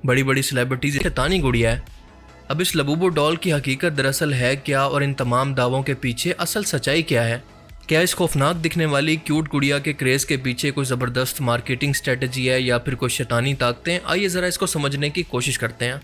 बड़ी बड़ी सेलिब्रिटीज शैतानी गुड़िया है। अब इस लबूबू डॉल की हकीकत दरअसल है क्या, और इन तमाम दावों के पीछे असल सच्चाई क्या है? क्या इस खौफनाक दिखने वाली क्यूट गुड़िया के क्रेज़ के पीछे कोई ज़बरदस्त मार्केटिंग स्ट्रेटजी है या फिर कोई शैतानी ताकतें? आइए ज़रा इसको समझने की कोशिश करते हैं।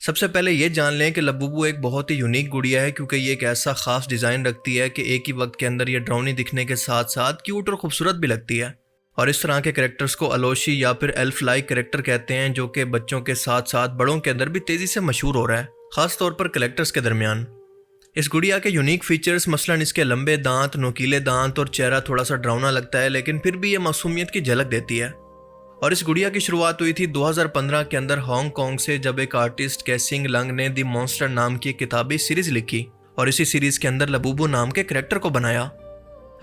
सबसे पहले ये जान लें कि लबूबू एक बहुत ही यूनिक गुड़िया है, क्योंकि ये एक ऐसा ख़ास डिज़ाइन रखती है कि एक ही वक्त के अंदर ये डरावनी दिखने के साथ साथ क्यूट और खूबसूरत भी लगती है। और इस तरह के कैरेक्टर्स को अलोशी या फिर एल्फ लाइक कैरेक्टर कहते हैं, जो कि बच्चों के साथ साथ बड़ों के अंदर भी तेज़ी से मशहूर हो रहा है, ख़ास तौर पर कलेक्टर्स के दरमियान। इस गुड़िया के यूनिक फीचर्स मसलन इसके लंबे दांत, नुकीले दांत और चेहरा थोड़ा सा डरावना लगता है, लेकिन फिर भी ये मासूमियत की झलक देती है। और इस गुड़िया की शुरुआत हुई थी 2015 के अंदर हांगकांग से, जब एक आर्टिस्ट कैसिंग लंग ने दी मॉन्स्टर नाम की किताबी सीरीज लिखी और इसी सीरीज के अंदर लबूबू नाम के कैरेक्टर को बनाया।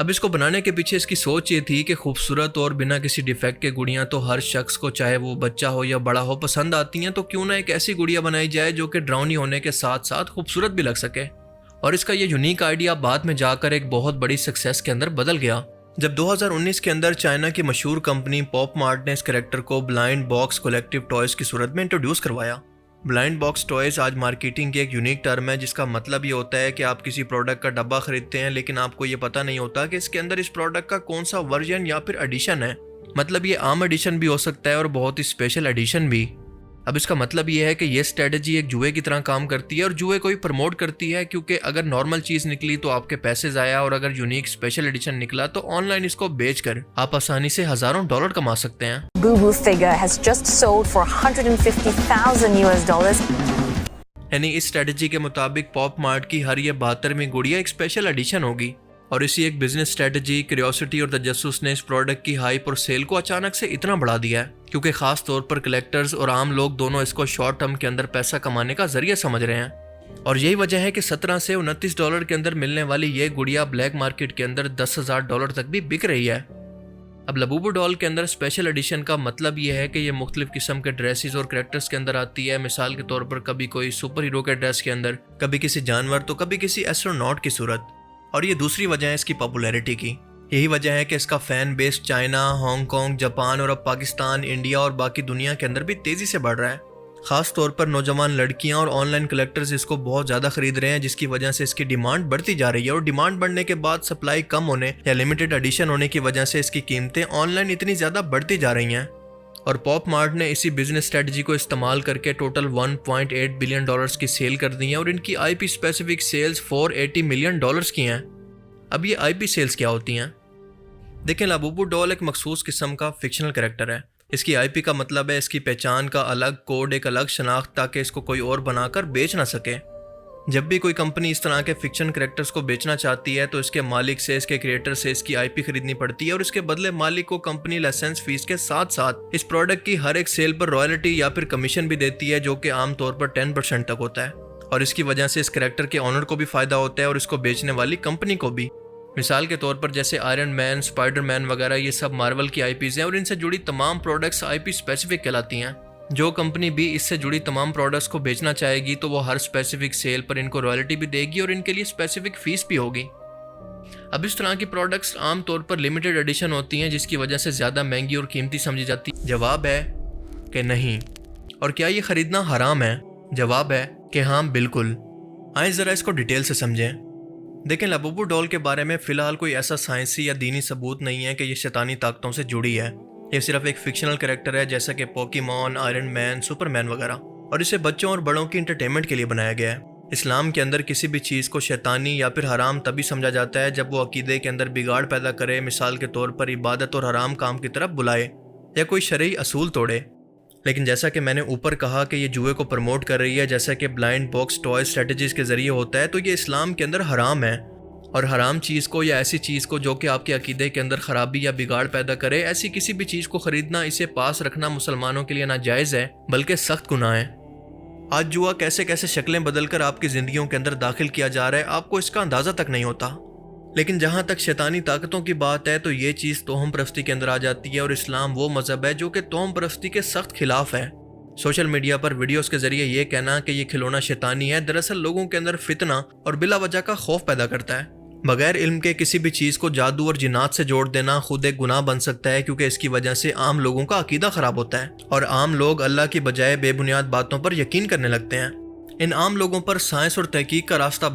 अब इसको बनाने के पीछे इसकी सोच ये थी कि खूबसूरत और बिना किसी डिफेक्ट के गुड़ियाँ तो हर शख्स को, चाहे वो बच्चा हो या बड़ा हो, पसंद आती हैं, तो क्यों ना एक ऐसी गुड़िया बनाई जाए जो कि डरावनी होने के साथ साथ खूबसूरत भी लग सके। और इसका ये यूनिक आइडिया बाद में जाकर एक बहुत बड़ी सक्सेस के अंदर बदल गया, जब 2019 के अंदर चाइना की मशहूर कंपनी पॉप मार्ट ने इस कैरेक्टर को ब्लाइंड बॉक्स कलेक्टिव टॉयज की सूरत में इंट्रोड्यूस करवाया। ब्लाइंड बॉक्स टॉयज आज मार्केटिंग की एक यूनिक टर्म है, जिसका मतलब ये होता है कि आप किसी प्रोडक्ट का डब्बा खरीदते हैं, लेकिन आपको ये पता नहीं होता कि इसके अंदर इस प्रोडक्ट का कौन सा वर्जन या फिर एडिशन है। मतलब ये आम एडिशन भी हो सकता है और बहुत ही स्पेशल एडिशन भी। अब इसका मतलब ये है कि ये स्ट्रेटजी एक जुए की तरह काम करती है और जुए को भी प्रमोट करती है, क्योंकि अगर नॉर्मल चीज़ निकली तो आपके पैसे ज़ाया, और अगर यूनिक स्पेशल एडिशन निकला तो ऑनलाइन इसको बेचकर आप आसानी से हज़ारों डॉलर कमा सकते हैं। Boo figure has just sold for $150,000 US. यानी इस स्ट्रेटजी के मुताबिक पॉप मार्ट की हर ये 72वीं गुड़िया एक स्पेशल एडिशन होगी। और इसी एक बिजनेस स्ट्रेटजी, क्यूरियोसिटी और तजस्सुस ने इस प्रोडक्ट की हाइप और सेल को अचानक से इतना बढ़ा दिया है, क्योंकि खास तौर पर कलेक्टर्स और आम लोग दोनों इसको शॉर्ट टर्म के अंदर पैसा कमाने का जरिया समझ रहे हैं। और यही वजह है कि 17 से 29 डॉलर के अंदर मिलने वाली ये गुड़िया ब्लैक मार्केट के अंदर $10,000 तक भी बिक रही है। अब लबूबू डॉल के अंदर स्पेशल एडिशन का मतलब ये है कि ये मुख्तलिफ किस्म के ड्रेसेस और कैरेक्टर्स के अंदर आती है। मिसाल के तौर पर कभी कोई सुपर हीरो के ड्रेस के अंदर, कभी किसी जानवर, तो कभी किसी एस्ट्रोनॉट की सूरत। और ये दूसरी वजह है इसकी पॉपुलैरिटी की। यही वजह है कि इसका fan base China, Hong Kong, Japan और अब पाकिस्तान, इंडिया और बाकी दुनिया के अंदर भी तेजी से बढ़ रहा है। खास तौर पर नौजवान लड़कियां और ऑनलाइन कलेक्टर्स इसको बहुत ज़्यादा खरीद रहे हैं, जिसकी वजह से इसकी डिमांड बढ़ती जा रही है। और डिमांड बढ़ने के बाद सप्लाई कम होने या लिमिटेड एडिशन होने की वजह से इसकी कीमतें ऑनलाइन इतनी ज़्यादा बढ़ती जा रही हैं। और पॉप मार्ट ने इसी बिजनेस स्ट्रेटजी को इस्तेमाल करके टोटल $1.8 बिलियन की सेल कर दी है, और इनकी IP स्पेसिफिक सेल्स $480 मिलियन की हैं। अब ये IP सेल्स क्या होती हैं? देखें, लबूबू डॉल एक मखसूस किस्म का फिक्शनल कैरेक्टर है। इसकी IP का मतलब है इसकी पहचान का अलग कोड, एक अलग शनाख्त, ताकि इसको कोई और बनाकर बेच ना सके। जब भी कोई कंपनी इस तरह के फिक्शन कैरेक्टर्स को बेचना चाहती है तो इसके मालिक से, इसके क्रिएटर से इसकी IP खरीदनी पड़ती है, और इसके बदले मालिक को कंपनी लाइसेंस फीस के साथ साथ इस प्रोडक्ट की हर एक सेल पर रॉयल्टी या फिर कमीशन भी देती है, जो कि आमतौर पर 10% तक होता है। और इसकी वजह से इस कैरेक्टर के ऑनर को भी फायदा होता है और इसको बेचने वाली कंपनी को भी। मिसाल के तौर पर जैसे आयरन मैन, स्पाइडरमैन वगैरह, ये सब मार्वल की IPs हैं और इनसे जुड़ी तमाम प्रोडक्ट्स IP स्पेसिफिक कहलाती हैं। जो कंपनी भी इससे जुड़ी तमाम प्रोडक्ट्स को बेचना चाहेगी तो वो हर स्पेसिफिक सेल पर इनको रॉयल्टी भी देगी और इनके लिए स्पेसिफिक फीस भी होगी। अब इस तरह की प्रोडक्ट्स आमतौर पर लिमिटेड एडिशन होती हैं, जिसकी वजह से ज़्यादा महंगी और कीमती समझी जाती है। जवाब है कि नहीं। और क्या ये खरीदना हराम है? जवाब है कि हाँ, बिल्कुल। आइए ज़रा इसको डिटेल से समझें। देखें, लबूबू डॉल के बारे में फ़िलहाल कोई ऐसा साइंसी या दीनी सबूत नहीं है कि ये शैतानी ताकतों से जुड़ी है। ये सिर्फ एक फिक्शनल कैरेक्टर है, जैसा कि पोकेमॉन, आयरन मैन, सुपरमैन वगैरह, और इसे बच्चों और बड़ों की इंटरटेनमेंट के लिए बनाया गया है। इस्लाम के अंदर किसी भी चीज़ को शैतानी या फिर हराम तभी समझा जाता है जब वो अकीदे के अंदर बिगाड़ पैदा करे, मिसाल के तौर पर इबादत और हराम काम की तरफ बुलाए या कोई शरई असूल तोड़े। लेकिन जैसा कि मैंने ऊपर कहा कि ये जुए को प्रमोट कर रही है, जैसा कि ब्लाइंड बॉक्स टॉय स्ट्रेटजीज के जरिए होता है, तो ये इस्लाम के अंदर हराम है। और हराम चीज़ को या ऐसी चीज़ को जो कि आपके अकीदे के अंदर ख़राबी या बिगाड़ पैदा करे, ऐसी किसी भी चीज़ को ख़रीदना, इसे पास रखना मुसलमानों के लिए नाजायज़ है, बल्कि सख्त गुनाह है। आज जुआ कैसे कैसे शक्लें बदलकर आपकी ज़िंदगियों के अंदर दाखिल किया जा रहा है, आपको इसका अंदाज़ा तक नहीं होता। लेकिन जहाँ तक शैतानी ताकतों की बात है तो ये चीज़ तोहम परस्ती के अंदर आ जाती है, और इस्लाम वो मज़हब है जो कि तोहम परस्ती के सख्त खिलाफ है। सोशल मीडिया पर वीडियोस के जरिए ये कहना कि ये खिलौना शैतानी है, दरअसल लोगों के अंदर फितना और बिला वजह का खौफ पैदा करता है। बगैर इल्म के किसी भी चीज़ को जादू और जिन्नात से जोड़ देना खुद एक गुनाह बन सकता है, क्योंकि इसकी वजह से आम लोगों का अकीदा ख़राब होता है और आम लोग अल्लाह की बजाय बेबुनियाद बातों पर यकीन करने लगते हैं। इन आम लोगों पर साइंस और तहकीक का रास्ता